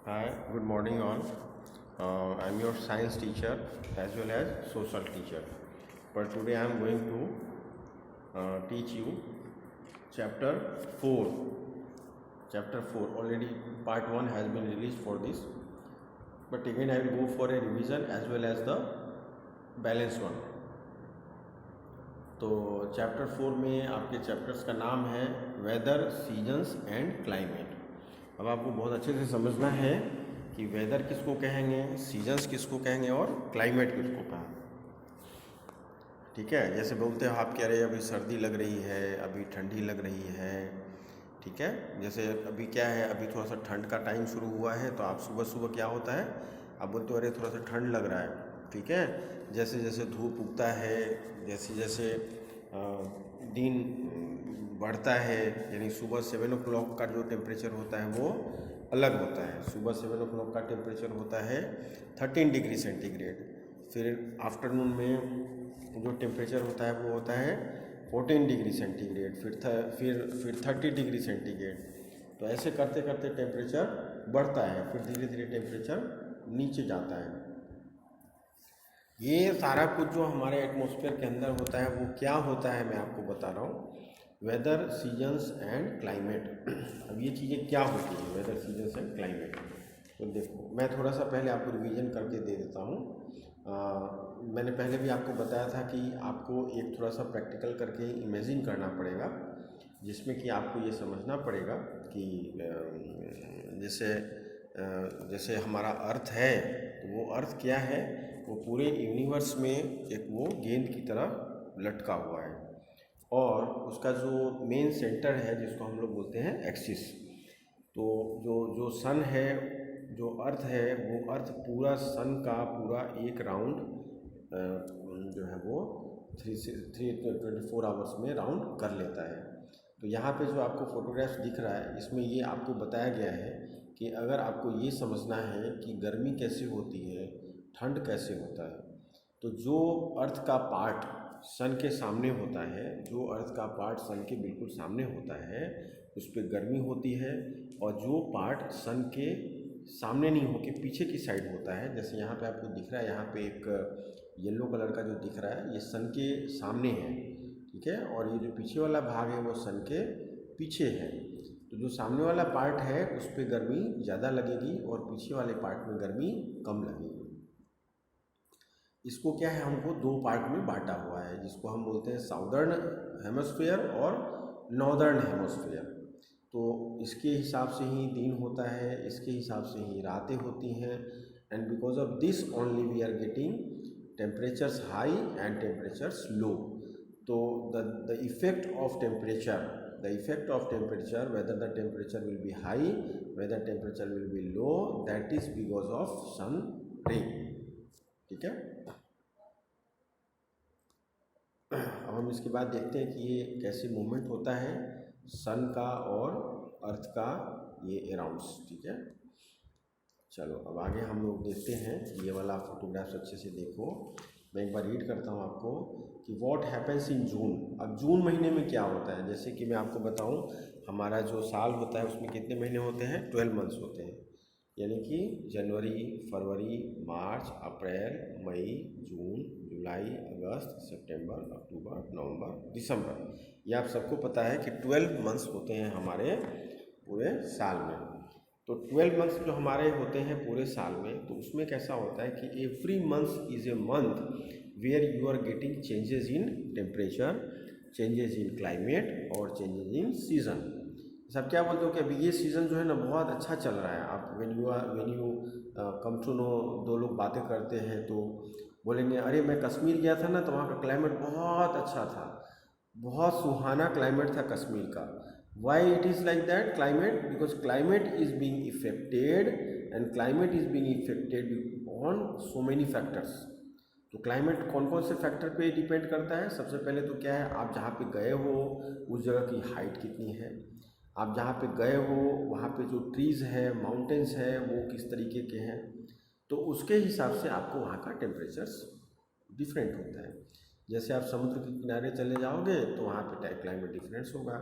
Hi, good morning all. I'm your science teacher as well as social teacher. But today I'm going to teach you chapter 4. Chapter 4 already part 1 has been released for this. But again I will go for a revision as well as the balance one. तो chapter 4 में आपके chapters का नाम है weather, seasons and climate. अब आपको बहुत अच्छे से समझना है कि वेदर किसको कहेंगे, सीजन्स किसको कहेंगे और क्लाइमेट किसको कहेंगे। ठीक है, जैसे बोलते हो आप कह रहे हैं अभी सर्दी लग रही है, अभी ठंडी लग रही है। ठीक है, जैसे अभी क्या है, अभी थोड़ा सा ठंड का टाइम शुरू हुआ है तो आप सुबह सुबह क्या होता है, आप बोलते हो अरे थोड़ा सा ठंड लग रहा है। ठीक है, जैसे जैसे धूप उगता है, जैसे जैसे दिन बढ़ता है, यानी सुबह 7 o'clock का जो टेम्परेचर होता है वो अलग होता है। सुबह 7 o'clock का टेम्परेचर होता है 13 डिग्री सेंटीग्रेड। फिर आफ्टरनून में जो टेम्परेचर होता है वो होता है 14 डिग्री सेंटीग्रेड, फिर 30 डिग्री सेंटीग्रेड। तो ऐसे करते करते टेम्परेचर बढ़ता है, फिर धीरे धीरे टेम्परेचर नीचे जाता है। ये सारा कुछ जो हमारे एटमॉस्फेयर के अंदर होता है वो क्या होता है मैं आपको बता रहा हूँ, वेदर, सीजन्स एंड क्लाइमेट। अब ये चीज़ें क्या होती हैं, वेदर, सीजन्स एंड क्लाइमेट। तो देखो मैं थोड़ा सा पहले आपको रिवीजन करके दे देता हूँ। मैंने पहले भी आपको बताया था कि आपको एक थोड़ा सा प्रैक्टिकल करके इमेजिन करना पड़ेगा, जिसमें कि आपको ये समझना पड़ेगा कि जैसे जैसे हमारा अर्थ है, तो वो अर्थ क्या है, वो पूरे यूनिवर्स में एक वो गेंद की तरह लटका हुआ है और उसका जो मेन सेंटर है जिसको हम लोग बोलते हैं एक्सिस। तो जो जो सन है, जो अर्थ है, वो अर्थ पूरा सन का पूरा एक राउंड जो है वो 324 आवर्स में राउंड कर लेता है। तो यहाँ पे जो आपको फोटोग्राफ्स दिख रहा है, इसमें ये आपको बताया गया है कि अगर आपको ये समझना है कि गर्मी कैसे होती है, ठंड कैसे होता है, तो जो अर्थ का पार्ट सन के सामने होता है, जो अर्थ का पार्ट सन के बिल्कुल सामने होता है उस पर गर्मी होती है, और जो पार्ट सन के सामने नहीं होके पीछे की साइड होता है, जैसे यहाँ पे आपको दिख रहा है, यहाँ पे एक येलो कलर का जो दिख रहा है ये सन के सामने है। ठीक है, और ये जो पीछे वाला भाग है वो सन के पीछे है। तो जो सामने वाला पार्ट है उस पर गर्मी ज़्यादा लगेगी और पीछे वाले पार्ट में गर्मी कम लगेगी। इसको क्या है, हमको दो पार्ट में बांटा हुआ है, जिसको हम बोलते हैं साउदर्न हेमस्फेयर और नॉर्दर्न हेमस्फेयर। तो इसके हिसाब से ही दिन होता है, इसके हिसाब से ही रातें होती हैं, and because of this only we are getting temperatures high and temperatures low. तो the effect of temperature, whether the temperature will be high, whether temperature will be low, that is because of sun ray। ठीक है, अब हम इसके बाद देखते हैं कि ये कैसे मूवमेंट होता है सन का और अर्थ का, ये अराउंड्स। ठीक है, चलो अब आगे हम लोग देखते हैं। ये वाला फोटोग्राफ्स अच्छे से देखो, मैं एक बार रीड करता हूँ आपको कि व्हाट हैपेंस इन जून। अब जून महीने में क्या होता है, जैसे कि मैं आपको बताऊँ, हमारा जो साल होता है उसमें कितने महीने होते हैं, 12 मंथ्स होते हैं, यानी कि जनवरी, फरवरी, मार्च, अप्रैल, मई, जून, जुलाई, अगस्त, सितंबर, अक्टूबर, नवंबर, दिसंबर। ये आप सबको पता है कि 12 मंथ्स होते हैं हमारे पूरे साल में। तो 12 मंथ्स जो हमारे होते हैं पूरे साल में, तो उसमें कैसा होता है कि every month is a month where you are getting changes in temperature, changes in climate और चेंजेस इन सीज़न। सब क्या बोलते हो कि अभी ये सीज़न जो है ना बहुत अच्छा चल रहा है। आप when you come to know, दो लोग बातें करते हैं तो बोलेंगे अरे मैं कश्मीर गया था ना तो वहाँ का क्लाइमेट बहुत अच्छा था, बहुत सुहाना क्लाइमेट था कश्मीर का। Why it is like that climate, because climate is being affected and climate is being affected on so many factors. तो क्लाइमेट कौन कौन से फैक्टर पे डिपेंड करता है, सबसे पहले तो क्या है, आप जहाँ पे गए हो उस जगह की हाइट कितनी है, आप जहाँ पे गए हो वहाँ पे जो ट्रीज़ है, माउंटेन्स है, वो किस तरीके के हैं, तो उसके हिसाब से आपको वहाँ का टेम्परेचर्स डिफरेंट होता है। जैसे आप समुद्र के किनारे चले जाओगे तो वहाँ पे क्लाइमेट डिफरेंस होगा,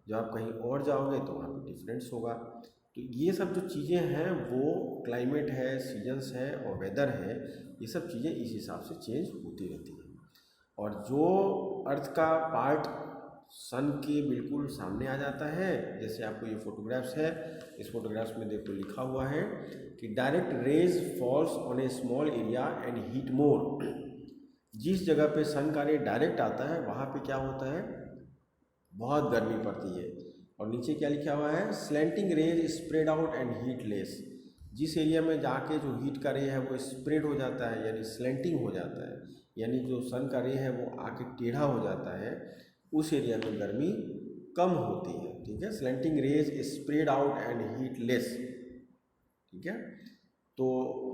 जब आप कहीं और जाओगे तो वहाँ पे डिफरेंस होगा। तो ये सब जो चीज़ें हैं वो क्लाइमेट है, सीजन्स है और वेदर है, ये सब चीज़ें इस हिसाब से चेंज होती रहती हैं। और जो अर्थ का पार्ट सन के बिल्कुल सामने आ जाता है, जैसे आपको ये फोटोग्राफ्स है, इस फोटोग्राफ्स में देखो लिखा हुआ है कि direct rays falls on a small area and heat more. जिस जगह पे सन का रे डायरेक्ट आता है वहाँ पे क्या होता है, बहुत गर्मी पड़ती है। और नीचे क्या लिखा हुआ है, slanting rays spread out and heat less. जिस एरिया में जाके जो हीट का रे है वो स्प्रेड हो जाता है, यानी स्लैंटिंग हो जाता है, यानी जो सन का रे है वो आके टेढ़ा हो जाता है, उस एरिया में गर्मी कम होती है। ठीक है, slanting rays spread out and heat less. ठीक है, तो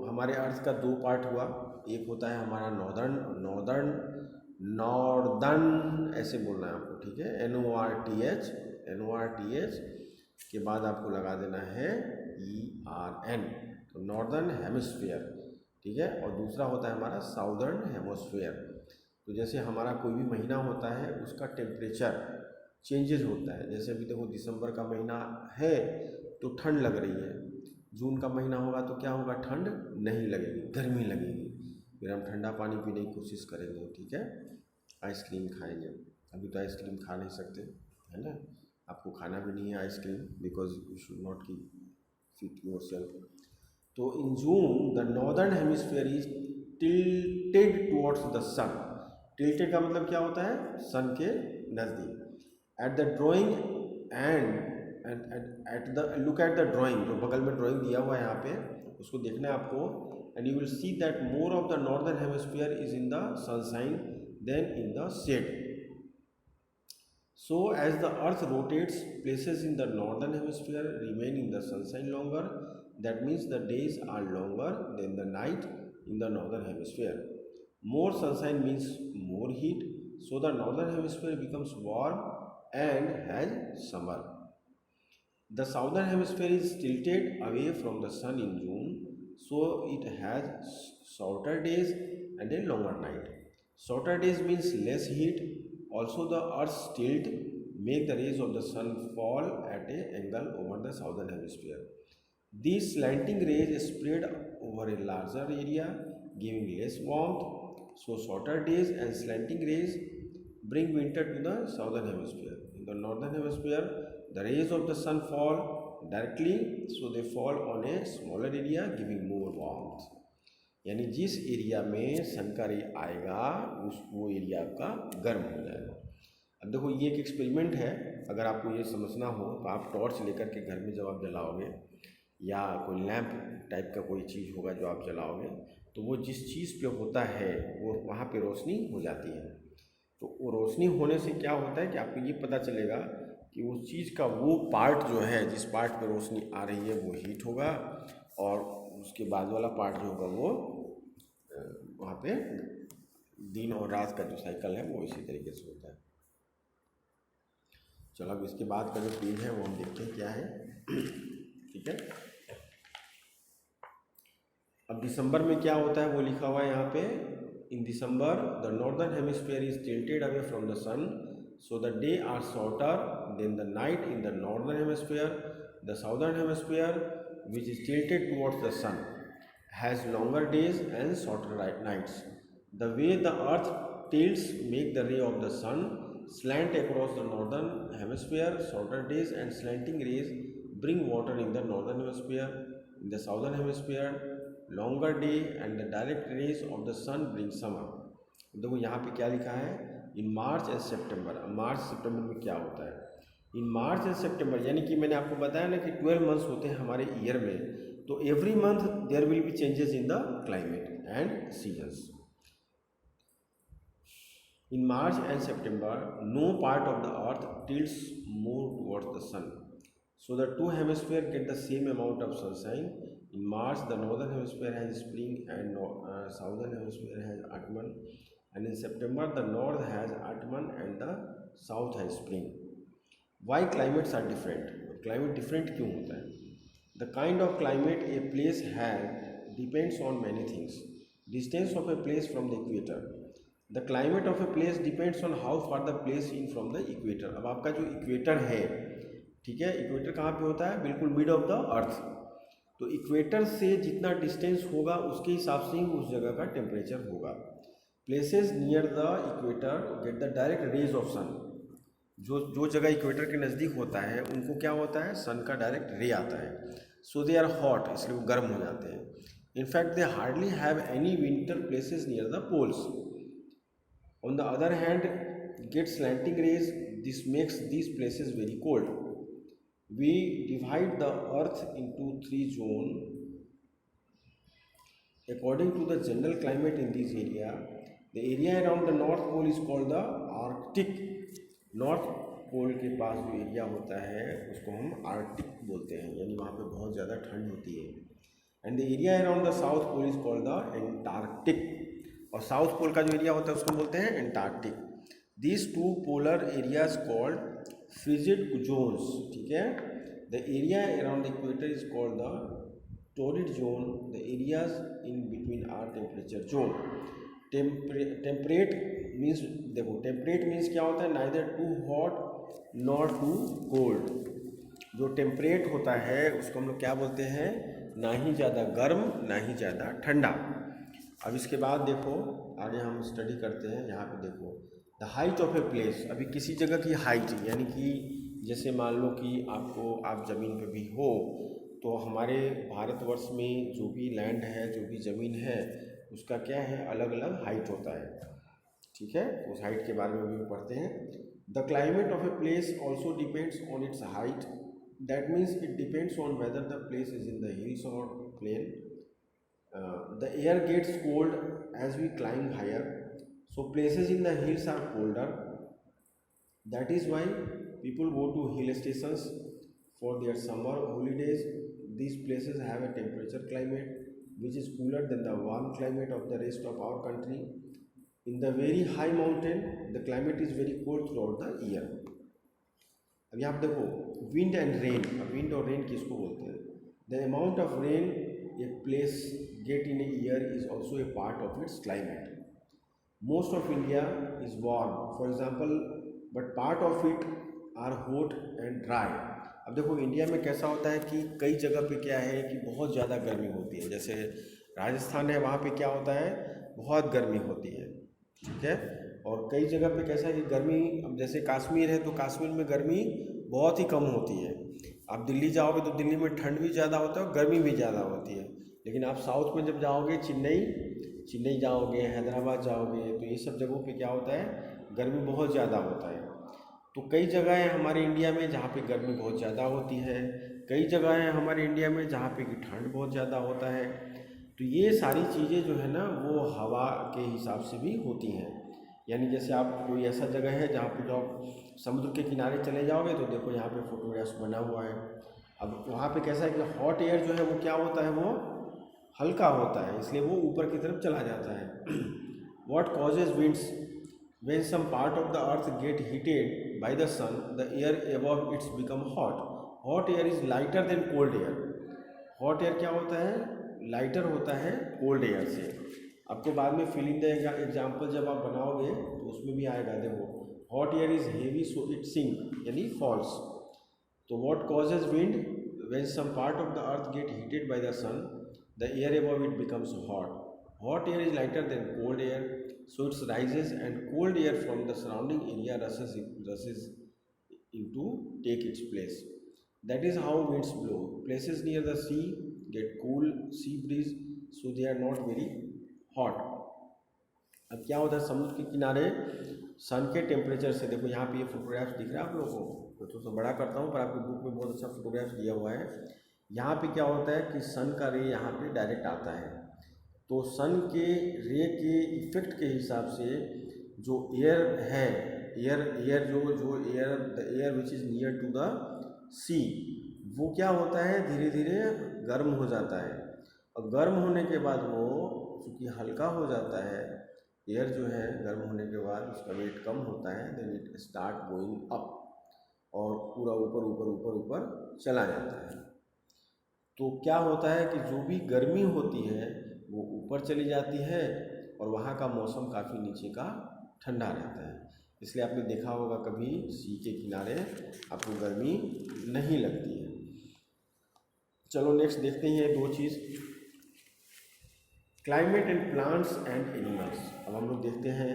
हमारे अर्थ का दो पार्ट हुआ, एक होता है हमारा नॉर्दर्न ऐसे बोलना है आपको। ठीक है, NORTH के बाद आपको लगा देना है ERN, तो नॉर्दर्न हेमिस्फीयर। ठीक है, और दूसरा होता है हमारा साउदर्न हेमिस्फीयर। तो जैसे हमारा कोई भी महीना होता है उसका टेम्परेचर चेंजेस होता है। जैसे अभी देखो दिसंबर का महीना है तो ठंड लग रही है, जून का महीना होगा तो क्या होगा, ठंड नहीं लगेगी, गर्मी लगेगी, फिर हम ठंडा पानी पीने की कोशिश करेंगे। ठीक है, आइसक्रीम खाएंगे। अभी तो आइसक्रीम खा नहीं सकते, है ना, आपको खाना भी नहीं है ice cream, because you should not keep fit yourself. तो in June the northern hemisphere is tilted towards the sun. Tilted का मतलब क्या होता है, सन के नज़दीक। At the drawing and at the look at the drawing, जो बगल में ड्राइंग दिया हुआ है यहाँ पे उसको देखना है आपको, and you will see that more of the northern hemisphere is in the sunshine than in the shade. So as the earth rotates, places in the northern hemisphere remain in the sunshine longer. That means the days are longer than the night in the northern hemisphere. More sunshine means more heat, so the northern hemisphere becomes warm and has summer. The southern hemisphere is tilted away from the sun in June, so it has shorter days and a longer night. Shorter days means less heat. Also, the Earth's tilt make the rays of the sun fall at an angle over the southern hemisphere. These slanting rays spread over a larger area, giving less warmth. So, shorter days and slanting rays bring winter to the southern hemisphere. In the northern hemisphere, the rays of the sun fall directly, so they fall on a smaller area, giving more warmth. यानी जिस area में सन का रे आएगा वो area का गर्म हो जाएगा। अब देखो ये एक एक्सपेरिमेंट है, अगर आपको ये समझना हो तो आप टॉर्च लेकर के घर में जब आप जलाओगे या कोई लैंप टाइप का कोई चीज़ होगा जो आप जलाओगे, तो वो जिस चीज़ पे होता है वो वहाँ पे रोशनी हो जाती है। तो वो रोशनी होने से क्या होता है कि आपको ये पता चलेगा कि उस चीज़ का वो पार्ट जो है, जिस पार्ट पे रोशनी आ रही है वो हीट होगा, और उसके बाद वाला पार्ट जो होगा वो वहाँ पे दिन और रात का जो साइकिल है वो इसी तरीके से होता है। चलो अब इसके बाद का जो पेज है वो हम देखते हैं क्या है। ठीक है, अब दिसंबर में क्या होता है वो लिखा हुआ है यहाँ पे, in December the northern hemisphere is tilted away from the sun, so the day are shorter than the night in the northern hemisphere. The southern hemisphere which is tilted towards the sun has longer days and shorter nights. The way the earth tilts make the ray of the sun slant across the northern hemisphere. Shorter days and slanting rays bring water in the northern hemisphere. In the southern hemisphere, longer day and the direct rays of the sun bring summer. देखो यहाँ पे क्या लिखा है, इन March and सितंबर। मार्च सितंबर में क्या होता है, इन मार्च एंड सितंबर, यानी कि मैंने आपको बताया ना कि 12 मंथ्स होते हैं हमारे ईयर में, तो every month there will be changes in the climate and seasons. In March and September no part of the earth tilts more towards the sun, so the two hemispheres get the same amount of sunshine. In March the northern hemisphere has spring and southern hemisphere has autumn, and in September the north has autumn and the south has spring. Why climates are different? Climate different क्यों होता है? The kind of climate a place has depends on many things. Distance of a place from the equator. The climate of a place depends on how far the place in from the equator. अब आपका जो equator है, ठीक है। Equator कहाँ पे होता है? बिल्कुल मिड ऑफ द अर्थ। तो इक्वेटर से जितना डिस्टेंस होगा उसके हिसाब से ही उस जगह का टेम्परेचर होगा। Places near the equator get the direct rays of sun. जो जगह इक्वेटर के नज़दीक होता है उनको क्या होता है? सन का डायरेक्ट रे आता है। सो दे आर हॉट, इसलिए वो गर्म हो जाते हैं। In fact they hardly have any winter places near the poles. On the other hand get slanting rays, this makes these places very cold. We divide the earth into 3 zones according to the general climate in this area. The area around the north pole is called the Arctic. North pole के पास जो area होता है उसको हम Arctic बोलते हैं, यानी वहाँ पे बहुत ज़्यादा ठंड होती है। And the area around the south pole is called the Antarctic, और साउथ पोल का जो एरिया होता है उसको बोलते हैं Antarctic. These two polar areas called frigid zones, ठीक है। The area around the equator is called the torrid zone. The areas in between are temperature zone. Temperate means, देखो टेम्परेट मीन्स क्या होता है? Neither too hot not too cold. जो temperate होता है उसको हम लोग क्या बोलते हैं? ना ही ज़्यादा गर्म ना ही ज़्यादा ठंडा। अब इसके बाद देखो आगे हम स्टडी करते हैं। यहाँ पे देखो the height of a place. अभी किसी जगह की हाइट, यानी कि जैसे मान लो कि आप ज़मीन पे भी हो, तो हमारे भारतवर्ष में जो भी लैंड है, जो भी ज़मीन है, उसका क्या है? अलग अलग हाइट होता है, ठीक है। उस हाइट के बारे में भी पढ़ते हैं। The climate of a place also depends on its height. That means it depends on whether the place is in the hills और plain. The air gets cold as we climb higher, so places in the hills are colder. That is why people go to hill stations for their summer holidays. These places have a temperature climate which is cooler than the warm climate of the rest of our country. In the very high mountain, the climate is very cold throughout the year. अब यहाँ देखो wind and rain. अब wind और rain किसको बोलते हैं? The amount of rain a place get in a year is also a part of its climate. Most of India is warm, for example, but part of it are hot and dry. अब देखो India में कैसा होता है कि कई जगह पे क्या है कि बहुत ज़्यादा गर्मी होती है। जैसे राजस्थान है, वहाँ पे क्या होता है? बहुत गर्मी होती है, ठीक है। और कई जगह पे कैसा है कि गर्मी, अब जैसे कश्मीर है तो कश्मीर में गर्मी बहुत ही कम होती है। आप दिल्ली जाओगे तो दिल्ली में ठंड भी ज़्यादा होता है और गर्मी भी ज़्यादा होती है। लेकिन आप साउथ में जब जाओगे, चेन्नई जाओगे, हैदराबाद जाओगे, तो ये सब जगहों पे क्या होता है? गर्मी बहुत ज़्यादा होता है। तो कई जगह है हमारे इंडिया में जहाँ पे गर्मी बहुत ज़्यादा होती है, कई जगह है हमारे इंडिया में जहाँ पे कि ठंड बहुत ज़्यादा होता है। तो ये सारी चीज़ें जो है ना वो हवा के हिसाब से भी होती हैं। यानी जैसे आप कोई ऐसा जगह है जहाँ पे जो आप समुद्र के किनारे चले जाओगे तो देखो यहाँ पे फोटोग्राफ्स बना हुआ है। अब वहाँ पे कैसा है कि हॉट एयर जो है वो क्या होता है? वो हल्का होता है, इसलिए वो ऊपर की तरफ चला जाता है। What causes winds? When some part of the earth get heated by the sun, the air above it become hot. Hot air is lighter than cold air. Hot air क्या होता है? लाइटर होता है कोल्ड एयर से। आपको बाद में fill in the example जब आप बनाओगे तो उसमें भी आएगा। देखो hot air is heavy so it sink, यानी फॉल्स। तो what causes wind? When some part of the earth get heated by the sun, the air above it becomes hot. Hot air is lighter than cold air, so it rises and cold air from the surrounding area rushes into take its place. That is how winds blow. Places near the sea get cool sea breeze, so they are not very hot. अब क्या होता है? समुद्र के किनारे सन के temperature से, देखो यहाँ पे ये फोटोग्राफ्स दिख रहा है आप लोगों को, मैं तो बड़ा करता हूँ पर आपकी बुक में बहुत अच्छा फोटोग्राफ्स दिया हुआ है। यहाँ पे क्या होता है कि सन का रे यहाँ पे डायरेक्ट आता है, तो सन के रे के इफेक्ट के हिसाब से जो एयर है, air the air which is near to the sea, वो क्या होता है? धीरे धीरे गर्म हो जाता है। और गर्म होने के बाद वो चूँकि हल्का हो जाता है, एयर जो है गर्म होने के बाद उसका वेट कम होता है, then it start going up और पूरा ऊपर ऊपर ऊपर ऊपर चला जाता है। तो क्या होता है कि जो भी गर्मी होती है वो ऊपर चली जाती है और वहाँ का मौसम काफ़ी नीचे का ठंडा रहता है। इसलिए आपने देखा होगा कभी सी के किनारे आपको गर्मी नहीं लगती है। चलो नेक्स्ट देखते हैं दो चीज़, climate and plants and animals. अब हम लोग देखते हैं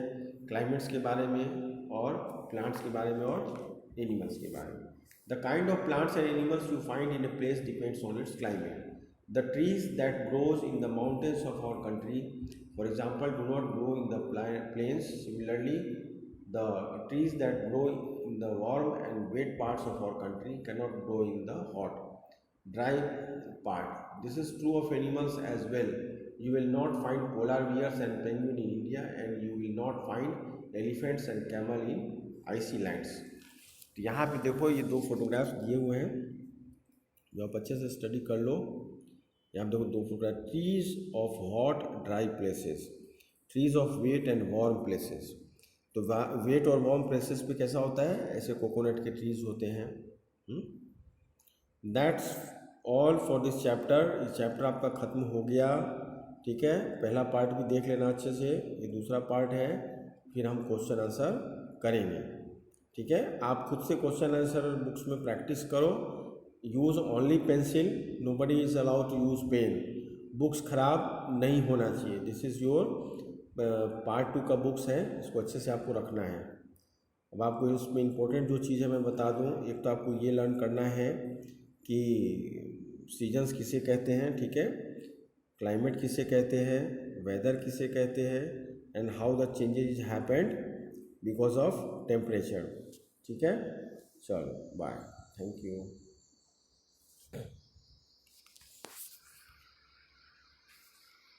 क्लाइमेट्स के बारे में और प्लांट्स के बारे में और एनिमल्स के बारे में। The kind of plants and animals you find in a place depends on its climate. The trees that grows in the mountains of our country for example do not grow in the plains. Similarly the trees that grow in the warm and wet parts of our country can not grow in the hot dry part. This is true of animals as well. You will not find polar bears and penguin in India, and you will not find elephants and camel in icy lands. तो यहाँ पे देखो ये दो photographs दिए हुए हैं, जो आप अच्छे से स्टडी कर लो। यहाँ पे देखो दो photograph, trees of hot dry places, trees of wet and warm places. तो वेट और वार्म प्लेसेस पे कैसा होता है, ऐसे कोकोनट के ट्रीज होते हैं। That's all for this chapter. ये चैप्टर आपका ख़त्म हो गया, ठीक है। पहला पार्ट भी देख लेना अच्छे से, ये दूसरा पार्ट है, फिर हम क्वेश्चन आंसर करेंगे, ठीक है। आप खुद से क्वेश्चन आंसर बुक्स में प्रैक्टिस करो। Use only pencil, nobody is allowed to use pen. Books ख़राब नहीं होना चाहिए। दिस इज़ योर पार्ट 2 का बुक्स है, इसको अच्छे से आपको रखना है। अब आपको इसमें इम्पोर्टेंट जो चीज़ है मैं बता दूँ, एक तो आपको ये लर्न करना है कि सीजन्स किसे कहते हैं, ठीक है, क्लाइमेट किसे कहते हैं, वेदर किसे कहते हैं, and how the changes happened because of temperature, ठीक है। चलो बाय, थैंक यू।